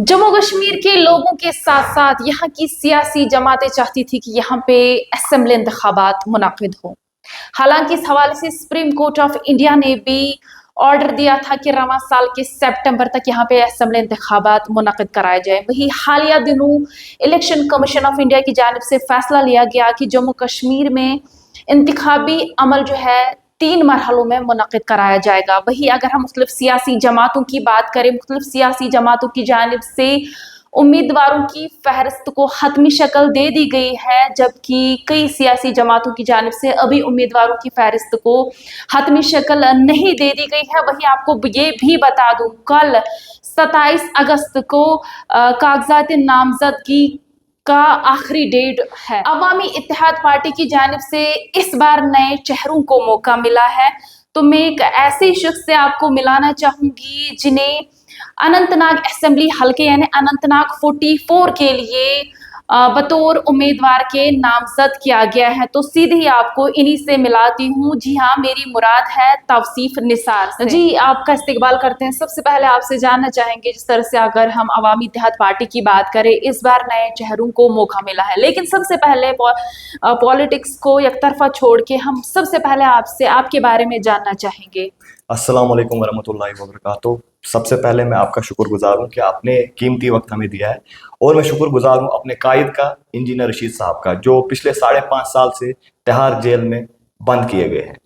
जम्मू कश्मीर के लोगों के साथ साथ यहाँ की सियासी जमातें चाहती थी कि यहाँ पे असेंबली इंतखाबात मुनाकिद हो। हालांकि इस हवाले से सुप्रीम कोर्ट ऑफ इंडिया ने भी ऑर्डर दिया था कि रवां साल के सितंबर तक यहाँ पे असेंबली इंतखाबात मुनाकिद कराए जाए। वही हालिया दिनों इलेक्शन कमीशन ऑफ इंडिया की जानिब से फैसला लिया गया कि जम्मू कश्मीर में इंतखाबी अमल जो है 3 मरहलों में मुनक़िद कराया जाएगा। वही अगर हम मुख्तलिफ सियासी जमातों की बात करें, मुख्तलिफ सियासी जमातों की जानिब से उम्मीदवारों की फहरिस्त को हतमी शक्ल दे दी गई है, जबकि कई सियासी जमातों की जानिब से अभी उम्मीदवारों की फहरिस्त को हतमी शक्ल नहीं दे दी गई है। वही आपको ये भी बता दूं, कल 27 अगस्त को कागजात नामजदगी का आखिरी डेट है। अवामी इत्तेहाद पार्टी की जानिब से इस बार नए चेहरों को मौका मिला है, तो मैं एक ऐसे शख्स से आपको मिलाना चाहूंगी जिन्हें अनंतनाग असेंबली हल्के यानी अनंतनाग 44 के लिए बतौर उम्मीदवार के नामजद किया गया है। तो सीधे ही आपको इन्हीं से मिलाती हूँ। जी हाँ, मेरी मुराद है तौसीफ निसार से। जी, आपका इस्तकबाल करते हैं। सबसे पहले आपसे जानना चाहेंगे, जिस तरह से अगर हम अवामी इत्तेहाद पार्टी की बात करें, इस बार नए चेहरों को मौका मिला है, लेकिन सबसे पहले पॉलिटिक्स को एक तरफा छोड़ के हम सबसे पहले आपसे आपके बारे में जानना चाहेंगे। अस्सलाम वालेकुम वरहमतुल्लाहि वबरकातुहू। सबसे पहले मैं आपका शुक्रगुजार हूँ कि आपने कीमती वक्त हमें दिया है, और मैं शुक्रगुजार हूँ अपने कायद का, इंजीनियर रशीद साहब का, जो पिछले 5.5 साल से तिहाड़ जेल में बंद किए गए हैं।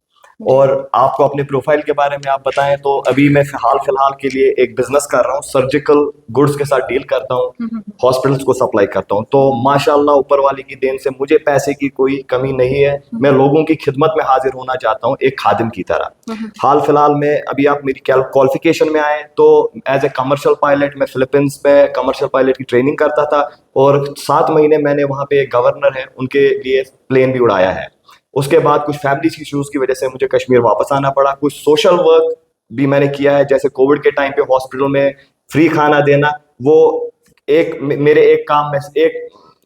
और आपको अपने प्रोफाइल के बारे में आप बताएं तो अभी मैं हाल फिलहाल के लिए एक बिजनेस कर रहा हूँ, सर्जिकल गुड्स के साथ डील करता हूँ, हॉस्पिटल्स को सप्लाई करता हूँ। तो माशाल्लाह ऊपर वाले की देन से मुझे पैसे की कोई कमी नहीं है। मैं लोगों की खिदमत में हाजिर होना चाहता हूँ एक खादिम की तरह। हाल फिलहाल में अभी आप मेरी क्वालिफिकेशन में आए तो एज ए कमर्शियल पायलट मैं फिलीपींस में कमर्शियल पायलट की ट्रेनिंग करता था, और 7 महीने मैंने वहाँ पे गवर्नर है उनके लिए प्लेन भी उड़ाया है। उसके बाद कुछ फैमिली इश्यूज की वजह से मुझे कश्मीर वापस आना पड़ा। कुछ सोशल वर्क भी मैंने किया है, जैसे कोविड के टाइम पे हॉस्पिटल में फ्री खाना देना, वो एक मेरे एक काम में एक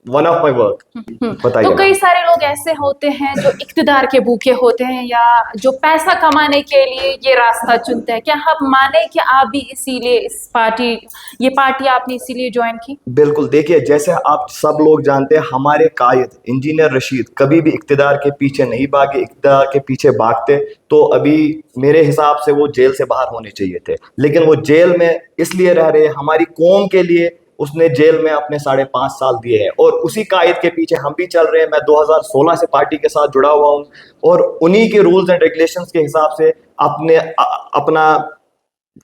वन ऑफ माय वर्क। बताइए। तो कई सारे लोग ऐसे होते हैं जो इख्तिदार के भूखे होते हैं या जो पैसा कमाने के लिए ये रास्ता चुनते हैं। क्या आप माने कि आप भी इसीलिए ये पार्टी आपने इसीलिए ज्वाइन की? बिल्कुल। देखिए, जैसे आप सब लोग जानते हैं, हमारे कायद इंजीनियर रशीद कभी भी इख्तिदार के पीछे नहीं भागे। इख्तिदार के पीछे भागते तो अभी मेरे हिसाब से वो जेल से बाहर होने चाहिए थे, लेकिन वो जेल में इसलिए रह रहे हैं हमारी कौम के लिए। उसने जेल में अपने 5.5 साल दिए हैं, और उसी कायद के पीछे हम भी चल रहे हैं। मैं 2016 से पार्टी के साथ जुड़ा हुआ हूँ, और उन्हीं के रूल्स एंड रेगुलेशंस के हिसाब से अपना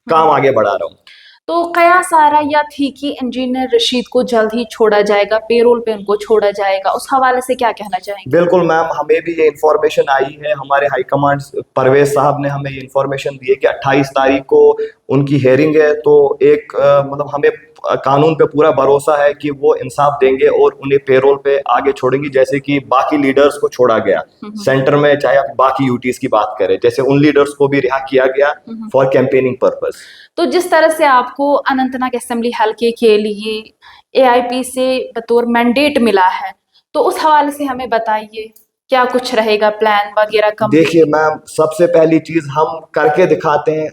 काम आगे बढ़ा रहा हूँ। तो कयास आ रहा या थी कि इंजीनियर रशीद को जल्द ही छोड़ा जाएगा, पेरोल पे उनको छोड़ा जाएगा, उस हवाले से क्या कहना चाहेंगे? बिल्कुल मैम, हमें भी ये इन्फॉर्मेशन आई है। हमारे हाई कमांड परवेज साहब ने हमें ये इन्फॉर्मेशन दी है कि 28 तारीख को उनकी हेयरिंग है। तो एक मतलब हमें कानून पे पूरा भरोसा है कि वो इंसाफ देंगे और उन्हें पेरोल पे आगे छोड़ेंगी, जैसे कि बाकी लीडर्स को छोड़ा गया सेंटर में। चाहे आप बाकी यूटीज की बात करें, जैसे उन लीडर्स को भी रिहा किया गया फॉर कैंपेनिंग पर्पस। तो जिस तरह से आपको अनंतनाग असेंबली हल्के के लिए एआईपी से बतौर मैंडेट मिला है, तो उस हवाले से हमें बताइए, क्या कुछ रहेगा प्लान वगैरह? देखिए मैम, सबसे पहली चीज हम करके दिखाते हैं,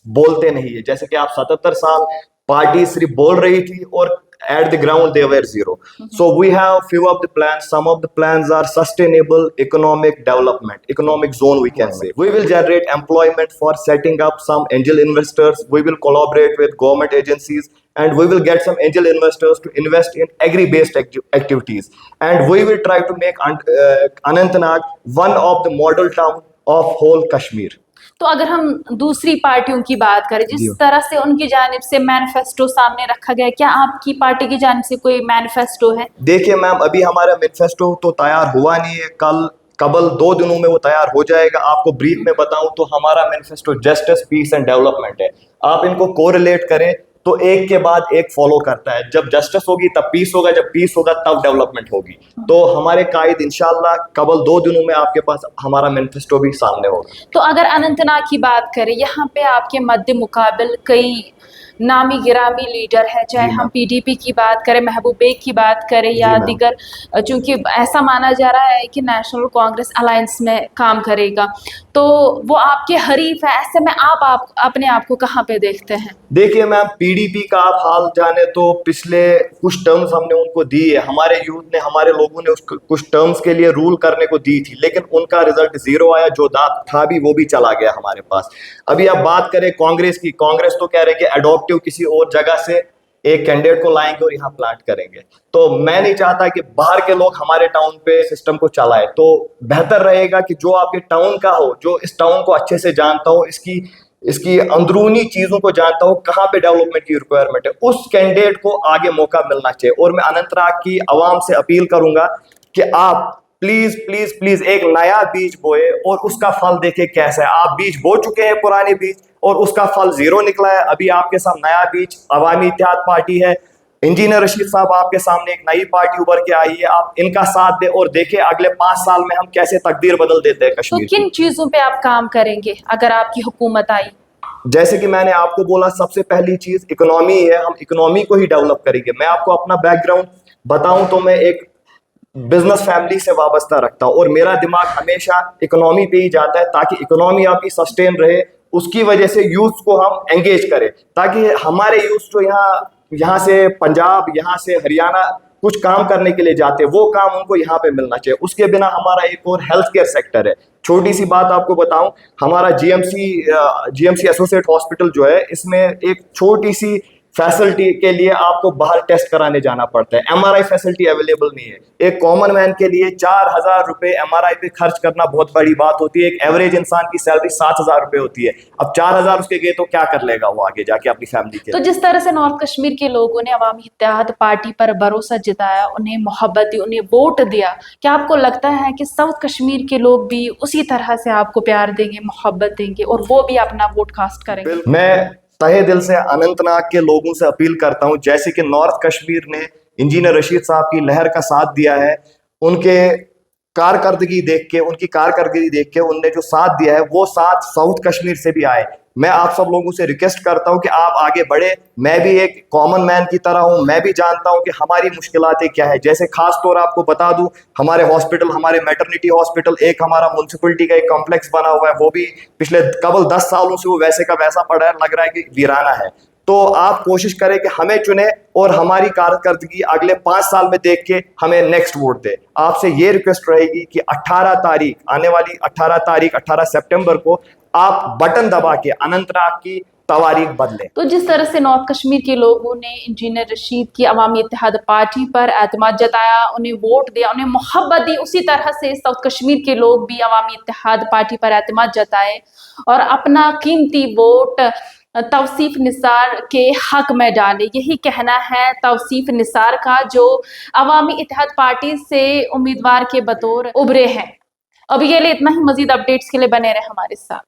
बोलते नहीं है। जैसे कि आप 77 साल पार्टी सिर्फ बोल रही थी और at the ground they were zero. So we have few of the plans. Some of the plans are sustainable economic development, economic zone we can say. We will generate employment for setting up some angel investors. We will collaborate with government agencies, and we will get some angel investors to invest in agri-based activities. And we will try to make Anantnag one of the model town of whole Kashmir. तो अगर हम दूसरी पार्टियों की बात करें, जिस तरह से उनकी जानिब से मैनिफेस्टो सामने रखा गया, क्या आपकी पार्टी की जानिब से कोई मैनिफेस्टो है? देखिए मैम, अभी हमारा मैनिफेस्टो तो तैयार हुआ नहीं है। कबल 2 दिनों में वो तैयार हो जाएगा। आपको ब्रीफ में बताऊं तो हमारा manifesto justice, peace and development है। आप इनको कोरिलेट करें तो एक के बाद एक फॉलो करता है। जब जस्टिस होगी तब पीस होगा, जब पीस होगा तब डेवलपमेंट होगी। तो हमारे कायद इंशाल्लाह कबल 2 दिनों में आपके पास हमारा मैनिफेस्टो भी सामने होगा। तो अगर अनंतनाग की बात करें, यहाँ पे आपके मद्दे मुकाबिल कई नामी गिरामी लीडर है, चाहे जी हम मैम। पीडीपी की बात करें, महबूब बेग की बात करें या जी मैम। दीगर, चूंकि ऐसा माना जा रहा है कि नेशनल कांग्रेस अलायंस में काम करेगा, तो वो आपके हरीफ है। ऐसे में आप अपने आप को कहाँ पे देखते हैं? देखिए मैम, पीडीपी का आप हाल जाने तो पिछले कुछ टर्म्स हमने उनको दी है, हमारे यूथ ने, हमारे लोगों ने उस कुछ टर्म्स के लिए रूल करने को दी थी, लेकिन उनका रिजल्ट जीरो आया, जो था भी वो भी चला गया हमारे पास। अभी आप बात करें कांग्रेस की, कांग्रेस तो कह रहे हैं कि अडॉप्टिव किसी और जगह से एक कैंडिडेट को लाएंगे और यहाँ प्लांट करेंगे। तो मैं नहीं चाहता कि बाहर के लोग हमारे टाउन पे सिस्टम को चलाए, तो बेहतर रहेगा कि जो आपके टाउन का हो, जो इस टाउन को अच्छे से जानता हो, इसकी इसकी अंदरूनी चीजों को जानता हो, कहाँ पे डेवलपमेंट की रिक्वायरमेंट है, उस कैंडिडेट को आगे मौका मिलना चाहिए। और मैं अनंतनाग की आवाम से अपील करूंगा कि आप प्लीज प्लीज प्लीज एक नया बीज बोए और उसका फल देखे कैसा है। आप बीज बो चुके हैं, पुराने बीज, और उसका फल जीरो निकला है। अभी आपके साथ नया बीज अवामी इत्तेहाद पार्टी है, इंजीनियर रशीद साहब आपके सामने एक नई पार्टी उभर के आई है, आप इनका साथ दें और देखें अगले 5 साल में हम कैसे तकदीर बदल देते हैं तो कश्मीर किन की। चीजों पे आप काम करेंगे अगर आपकी हुकूमत आई? जैसे कि मैंने आपको बोला, सबसे पहली चीज इकोनॉमी है, हम इकोनॉमी को ही डेवलप करेंगे। मैं आपको अपना बैकग्राउंड बताऊं तो मैं एक बिजनेस फैमिली से वाबस्ता रखता हूं और मेरा दिमाग हमेशा इकोनॉमी पे ही जाता है, ताकि इकोनॉमी आपकी सस्टेन रहे, उसकी वजह से यूथ को हम एंगेज करें, ताकि हमारे यूथ जो यहाँ यहाँ से पंजाब, यहाँ से हरियाणा कुछ काम करने के लिए जाते हैं, वो काम उनको यहाँ पे मिलना चाहिए। उसके बिना हमारा एक और हेल्थ केयर सेक्टर है। छोटी सी बात आपको बताऊं, हमारा जीएमसी एसोसिएट हॉस्पिटल जो है, इसमें एक छोटी सी फैसिलिटी के लिए आपको बाहर टेस्ट कराने जाना पड़ता है, एमआरआई फैसिलिटी अवेलेबल नहीं है। एक कॉमन मैन के लिए 4,000 रुपए एमआरआई पे खर्च करना बहुत बड़ी बात होती है। एक एवरेज इंसान की सैलरी 7,000 रुपए होती है। अब 4,000 उसके गए तो क्या कर लेगा वो आगे जाके अपनी फैमिली के तो लिए। जिस तरह से नॉर्थ कश्मीर के लोगों ने अवामी इत्तेहाद पार्टी पर भरोसा जताया, उन्हें मोहब्बत दी, उन्हें वोट दिया, क्या आपको लगता है कि साउथ कश्मीर के लोग भी उसी तरह से आपको प्यार देंगे, मोहब्बत देंगे और वो भी अपना वोट कास्ट करेंगे? मैं तहे दिल से अनंतनाग के लोगों से अपील करता हूं, जैसे कि नॉर्थ कश्मीर ने इंजीनियर रशीद साहब की लहर का साथ दिया है, उनके उनकी कारकर्दगी देख के उनने जो साथ दिया है, वो साथ साउथ कश्मीर से भी आए। मैं आप सब लोगों से रिक्वेस्ट करता हूं कि आप आगे बढ़े। मैं भी एक कॉमन मैन की तरह हूं, मैं भी जानता हूं कि हमारी मुश्किलातें क्या है। जैसे खास तौर आपको बता दूं, हमारे हॉस्पिटल, हमारे मैटरनिटी हॉस्पिटल, एक हमारा म्युनिसिपलिटी का एक कॉम्प्लेक्स बना हुआ है, वो भी पिछले कबल 10 सालों से वो वैसे का वैसा पड़ा है, लग रहा है कि वीराना है। तो आप कोशिश करें कि हमें चुने और हमारी कारकर्दगी अगले 5 साल में देख के हमें नेक्स्ट वोट दे। आपसे ये रिक्वेस्ट रहेगी कि 18 तारीख, आने वाली 18 तारीख, 18 सितंबर को आप बटन दबा के अनंतनाग की तवारीख बदलें। तो जिस तरह से नॉर्थ कश्मीर के लोगों ने इंजीनियर रशीद की अवामी इत्तेहाद पार्टी पर एतमाद जताया, उन्हें वोट दिया, उन्हें मोहब्बत दी, उसी तरह से साउथ कश्मीर के लोग भी अवामी इत्तेहाद पार्टी पर एतमाद जताए और अपना कीमती वोट तौसीफ निसार के हक में डाले। यही कहना है तौसीफ निसार का, जो अवामी इत्तेहाद पार्टी से उम्मीदवार के बतौर उभरे हैं। अब ये लिए इतना ही। मजीद अपडेट्स के लिए बने रहे हमारे साथ।